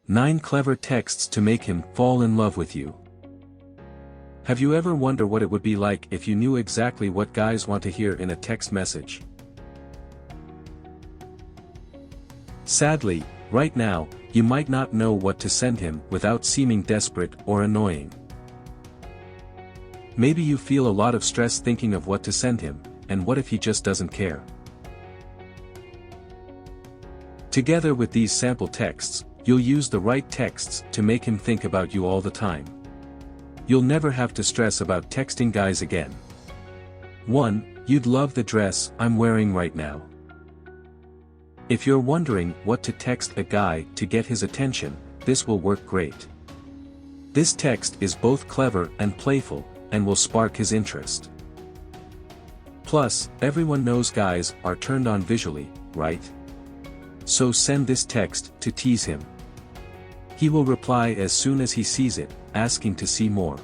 9 clever texts to make him fall in love with you. Have you ever wondered what it would be like if you knew exactly what guys want to hear in a text message? Sadly, right now, you might not know what to send him without seeming desperate or annoying. Maybe you feel a lot of stress thinking of what to send him, and what if he just doesn't care? Together with these sample texts, you'll use the right texts to make him think about you all the time. You'll never have to stress about texting guys again. 1. You'd love the dress I'm wearing right now. If you're wondering what to text a guy to get his attention, this will work great. This text is both clever and playful, and will spark his interest. Plus, everyone knows guys are turned on visually, right? So send this text to tease him. He will reply as soon as he sees it, asking to see more.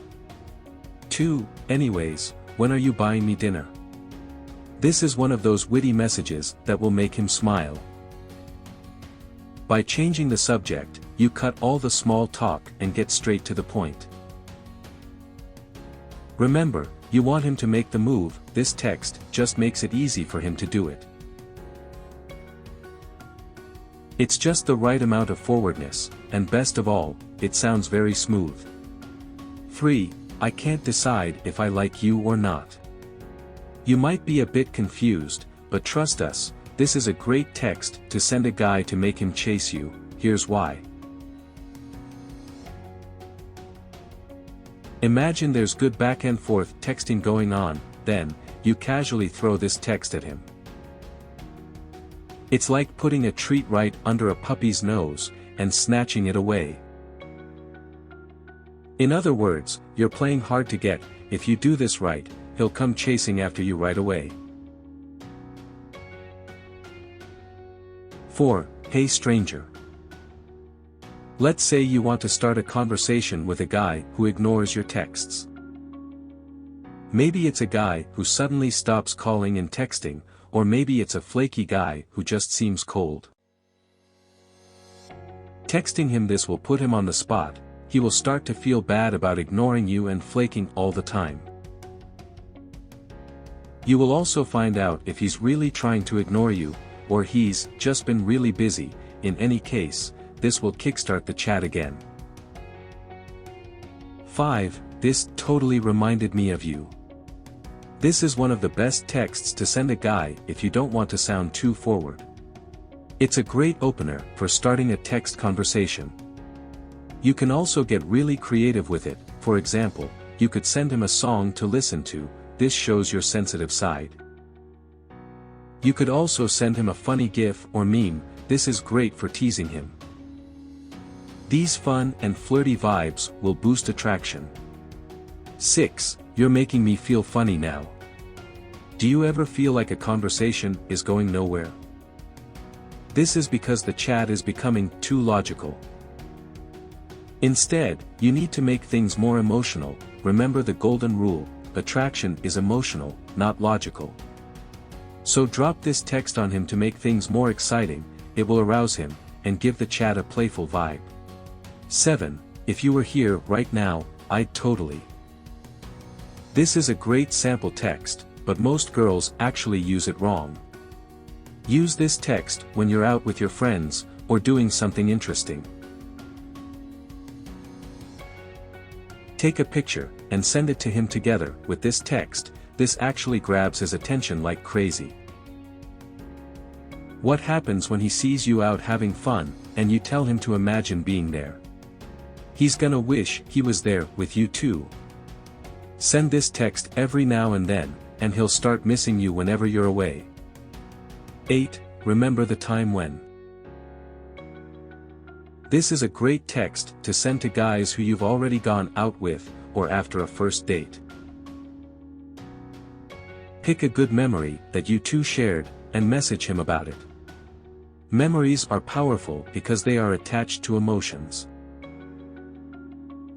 2. Anyways, when are you buying me dinner? This is one of those witty messages that will make him smile. By changing the subject, you cut all the small talk and get straight to the point. Remember, you want him to make the move. This text just makes it easy for him to do it. It's just the right amount of forwardness, and best of all, it sounds very smooth. 3. I can't decide if I like you or not. You might be a bit confused, but trust us, this is a great text to send a guy to make him chase you. Here's why. Imagine there's good back and forth texting going on, then, you casually throw this text at him. It's like putting a treat right under a puppy's nose, and snatching it away. In other words, you're playing hard to get. If you do this right, he'll come chasing after you right away. 4. Hey stranger. Let's say you want to start a conversation with a guy who ignores your texts. Maybe it's a guy who suddenly stops calling and texting, or maybe it's a flaky guy who just seems cold. Texting him this will put him on the spot. He will start to feel bad about ignoring you and flaking all the time. You will also find out if he's really trying to ignore you, or he's just been really busy. In any case, this will kickstart the chat again. 5. This totally reminded me of you. This is one of the best texts to send a guy if you don't want to sound too forward. It's a great opener for starting a text conversation. You can also get really creative with it. For example, you could send him a song to listen to. This shows your sensitive side. You could also send him a funny GIF or meme. This is great for teasing him. These fun and flirty vibes will boost attraction. 6. You're making me feel funny now. Do you ever feel like a conversation is going nowhere? This is because the chat is becoming too logical. Instead, you need to make things more emotional. Remember the golden rule: attraction is emotional, not logical. So drop this text on him to make things more exciting. It will arouse him, and give the chat a playful vibe. 7. If you were here right now, I'd totally. This is a great sample text, but most girls actually use it wrong. Use this text when you're out with your friends, or doing something interesting. Take a picture, and send it to him together with this text. This actually grabs his attention like crazy. What happens when he sees you out having fun, and you tell him to imagine being there? He's gonna wish he was there with you too. Send this text every now and then, and he'll start missing you whenever you're away. 8. Remember the time when. This is a great text to send to guys who you've already gone out with, or after a first date. Pick a good memory that you two shared, and message him about it. Memories are powerful because they are attached to emotions.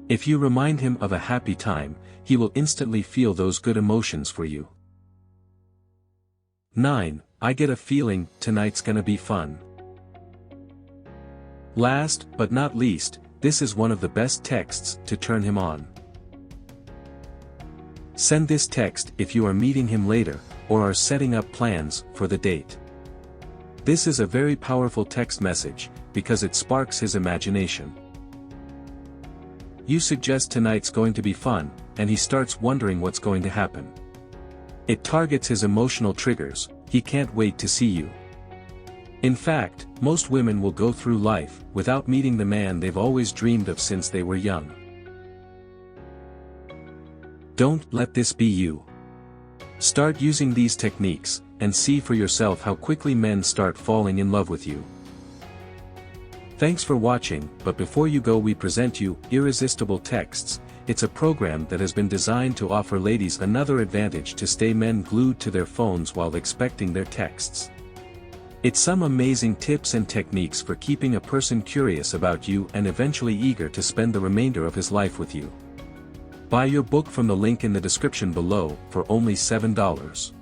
If you remind him of a happy time, he will instantly feel those good emotions for you. 9. I get a feeling tonight's gonna be fun. Last, but not least, this is one of the best texts to turn him on. Send this text if you are meeting him later, or are setting up plans for the date. This is a very powerful text message, because it sparks his imagination. You suggest tonight's going to be fun, and he starts wondering what's going to happen. It targets his emotional triggers, he can't wait to see you. In fact, most women will go through life without meeting the man they've always dreamed of since they were young. Don't let this be you. Start using these techniques, and see for yourself how quickly men start falling in love with you. Thanks for watching, but before you go we present you Irresistible Texts. It's a program that has been designed to offer ladies another advantage to stay men glued to their phones while expecting their texts. It's some amazing tips and techniques for keeping a person curious about you and eventually eager to spend the remainder of his life with you. Buy your book from the link in the description below for only $7.